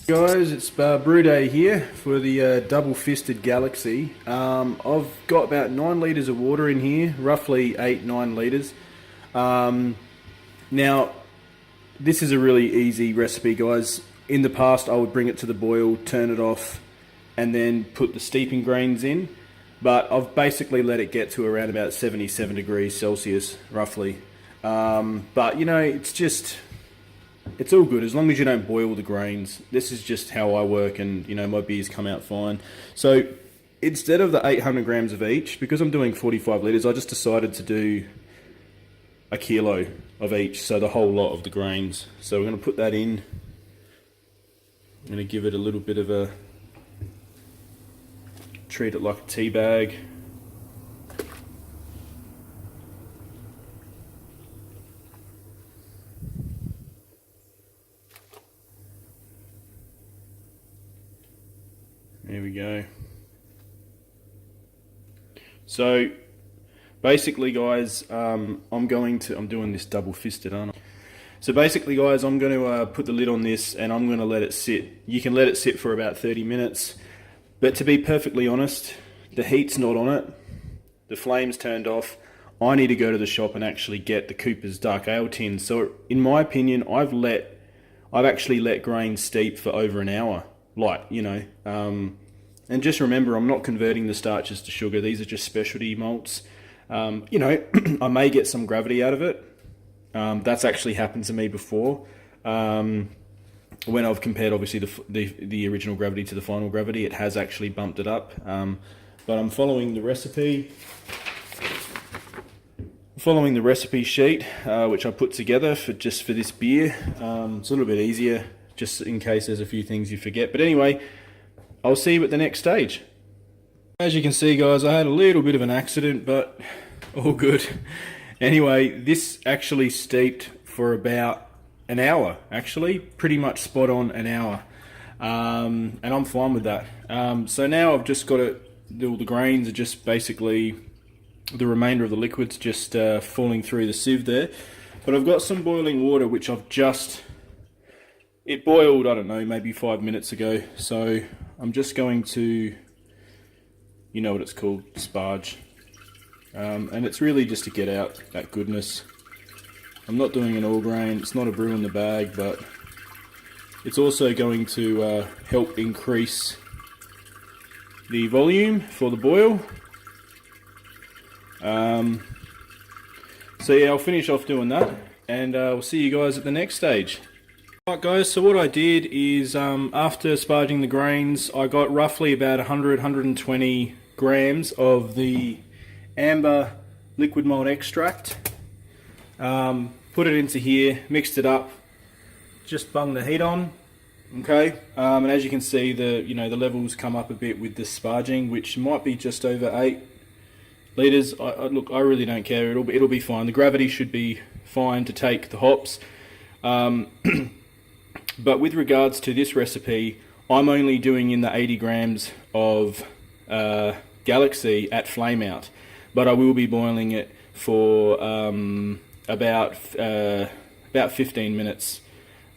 Guys, it's Brew Day here for the double-fisted Galaxy. I've got about 9 litres of water in here, roughly 8-9 litres. Now, this is a really easy recipe, guys. In the past, I would bring it to the boil, turn it off, and then put the steeping grains in. But I've basically let it get to around about 77 degrees Celsius, roughly. But, you know, it's all good as long as you don't boil the grains. This is just how I work, and you know, my beers come out fine. So instead of the 800 grams of each, because I'm doing 45 litres, I just decided to do a kilo of each, so the whole lot of the grains. So we're going to put that in. I'm going to give it a little bit of a, treat it like a tea bag. There we go. So basically, guys, I'm doing this double-fisted, aren't I? So basically, guys, I'm going to put the lid on this and I'm going to let it sit. You can let it sit for about 30 minutes. But to be perfectly honest, the heat's not on it. The flame's turned off. I need to go to the shop and actually get the Cooper's Dark Ale tin. So in my opinion, I've actually let grains steep for over an hour. Like, you know, and just remember, I'm not converting the starches to sugar. These are just specialty malts. You know, I may get some gravity out of it. That's actually happened to me before. When I've compared, obviously, the original gravity to the final gravity, it has actually bumped it up. But I'm following the recipe. Following the recipe sheet, which I put together for this beer. It's a little bit easier, just in case there's a few things you forget. But anyway, I'll see you at the next stage. As you can see, guys, I had a little bit of an accident, but all good. Anyway, this actually steeped for about an hour, actually. Pretty much spot on an hour. And I'm fine with that. So now I've just got it, all the grains are just basically, the remainder of the liquid's just falling through the sieve there. But I've got some boiling water, which it boiled, I don't know, maybe 5 minutes ago. So I'm just going to, you know what it's called, sparge. And it's really just to get out that goodness. I'm not doing an all grain, it's not a brew in the bag, but it's also going to help increase the volume for the boil. So yeah, I'll finish off doing that, and we'll see you guys at the next stage. Alright guys, so what I did is after sparging the grains, I got roughly about 100-120 grams of the amber liquid malt extract. Put it into here, mixed it up, just bung the heat on. Okay, and as you can see, the levels come up a bit with this sparging, which might be just over 8 litres. Look, I really don't care. It'll be fine. The gravity should be fine to take the hops. But with regards to this recipe, I'm only doing in the 80 grams of Galaxy at flame out, but I will be boiling it for about 15 minutes,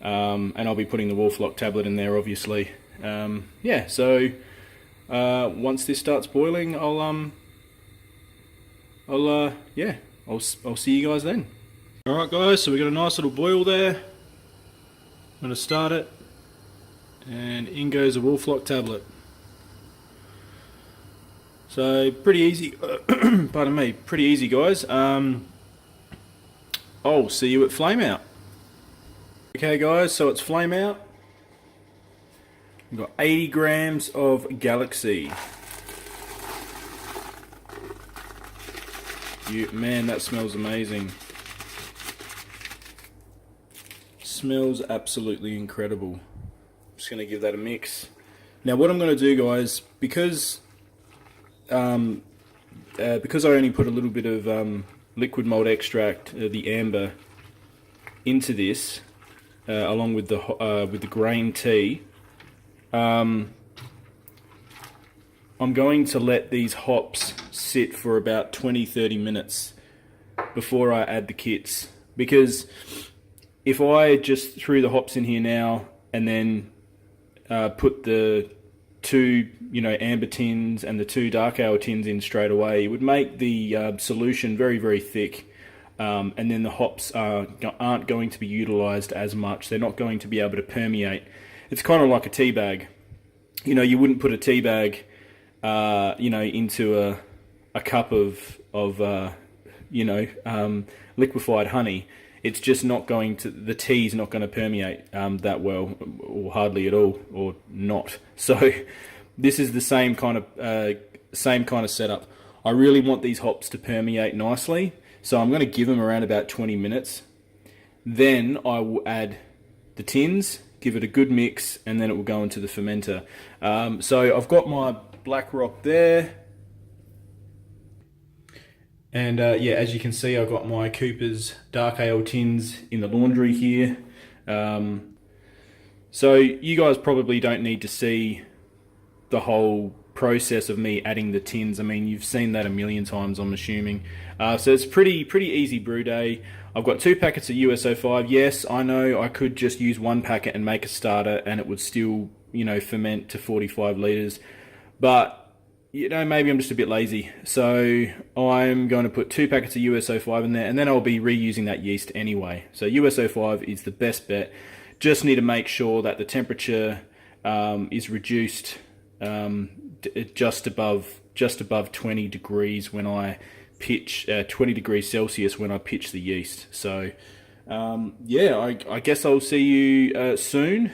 and I'll be putting the Wolf-Lock tablet in there, obviously. Yeah, so once this starts boiling, I'll see you guys then. Alright guys, so we got a nice little boil there. I'm going to start it, and in goes the Wolf-Lock tablet. So pretty easy, pardon me, pretty easy guys. I'll see you at flame out. Okay guys, so it's flame out. We've got 80 grams of Galaxy. Man, that smells amazing. Smells absolutely incredible. I'm just going to give that a mix. Now what I'm going to do guys, because I only put a little bit of liquid malt extract, the amber, into this, along with the grain tea, I'm going to let these hops sit for about 20-30 minutes before I add the kits, because if I just threw the hops in here now and then put the two, amber tins and the two dark ale tins in straight away, it would make the solution very, very thick. And then the hops aren't going to be utilized as much. They're not going to be able to permeate. It's kind of like a tea bag. You wouldn't put a tea bag, into a cup of liquefied honey. It's just not going to, the tea's not going to permeate that well, or hardly at all, or not. So this is the same kind of setup. I really want these hops to permeate nicely, so I'm going to give them around about 20 minutes. Then I will add the tins, give it a good mix, and then it will go into the fermenter. So I've got my Black Rock there. And as you can see, I've got my Cooper's Dark Ale tins in the laundry here. So you guys probably don't need to see the whole process of me adding the tins. I mean, you've seen that a million times, I'm assuming. So it's pretty easy brew day. I've got 2 packets of USO5. Yes, I know I could just use 1 packet and make a starter and it would still, ferment to 45 litres. But maybe I'm just a bit lazy. So I'm going to put 2 packets of USO5 in there, and then I'll be reusing that yeast anyway. So USO5 is the best bet. Just need to make sure that the temperature is reduced just above 20 degrees when I pitch, 20 degrees Celsius when I pitch the yeast. So I guess I'll see you soon.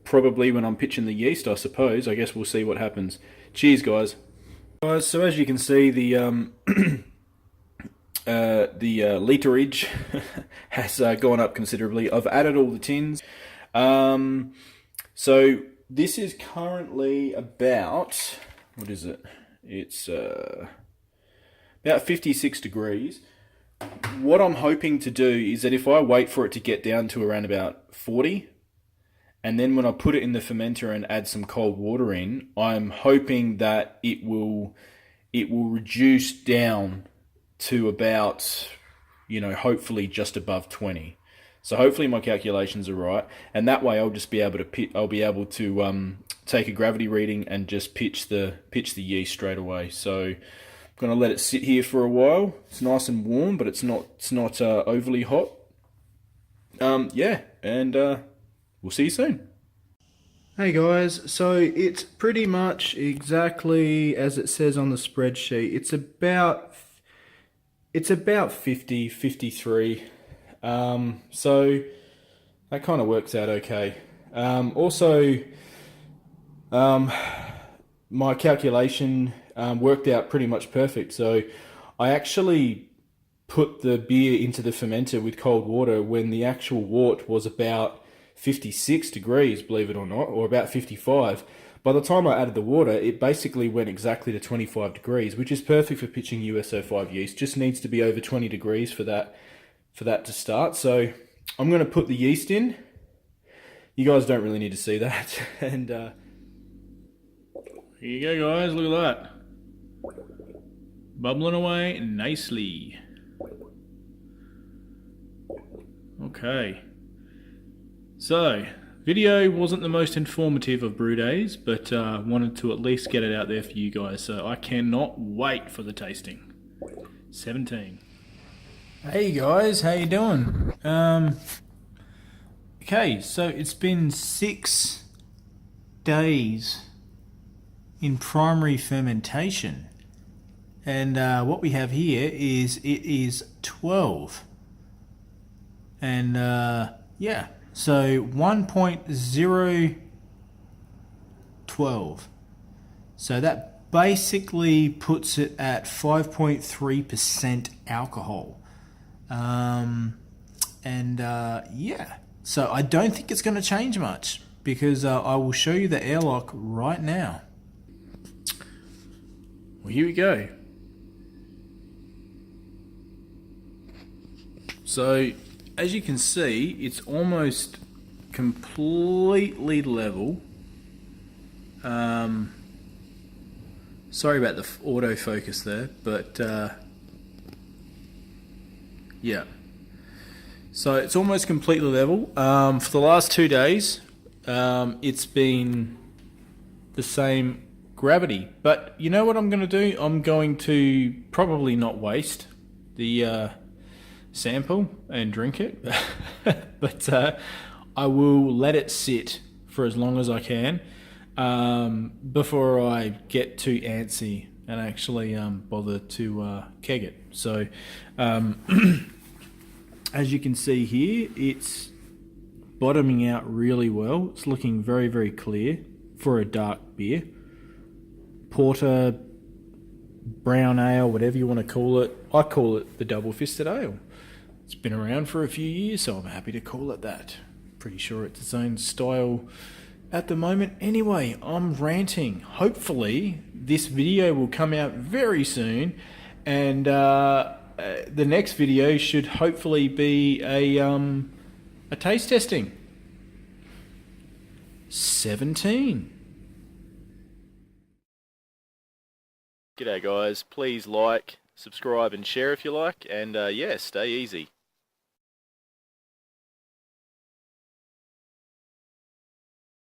Probably when I'm pitching the yeast, I suppose. I guess we'll see what happens. Cheers, guys. Guys, so as you can see, the literage has gone up considerably. I've added all the tins. So this is currently about, what is it? It's about 56 degrees. What I'm hoping to do is that if I wait for it to get down to around about 40, and then when I put it in the fermenter and add some cold water in, I'm hoping that it will reduce down to about, hopefully just above 20. So hopefully my calculations are right, and that way I'll just be able to take a gravity reading and just pitch the yeast straight away. So I'm gonna let it sit here for a while. It's nice and warm, but it's not overly hot. We'll see you soon. Hey guys, so it's pretty much exactly as it says on the spreadsheet. It's about 50, 53. So that kind of works out okay. My calculation worked out pretty much perfect. So I actually put the beer into the fermenter with cold water when the actual wort was about 56 degrees, believe it or not, or about 55. By the time I added the water, it basically went exactly to 25 degrees, which is perfect for pitching USO5 yeast. Just needs to be over 20 degrees for that to start. So I'm going to put the yeast in. You guys don't really need to see that. And here you go, guys. Look at that. Bubbling away nicely. Okay. So, video wasn't the most informative of brew days, but wanted to at least get it out there for you guys. So I cannot wait for the tasting. 17. Hey guys, how you doing? Okay, so it's been 6 days in primary fermentation, and what we have here is it is 12, and so 1.012. So that basically puts it at 5.3% alcohol. So I don't think it's going to change much, because I will show you the airlock right now. Well, here we go. So as you can see, it's almost completely level. Sorry about the autofocus there, but yeah. So it's almost completely level. For the last 2 days, it's been the same gravity. But you know what I'm going to do? I'm going to probably not waste the sample and drink it, but I will let it sit for as long as I can before I get too antsy and actually bother to keg it. So as you can see here, it's bottoming out really well. It's looking very, very clear for a dark beer. Porter, brown ale, whatever you want to call it. I call it the Double Fisted Ale. It's been around for a few years, so I'm happy to call it that. Pretty sure it's its own style at the moment. Anyway, I'm ranting. Hopefully, this video will come out very soon, and the next video should hopefully be a taste testing. 17. G'day guys, please like, subscribe and share if you like, and yeah, stay easy.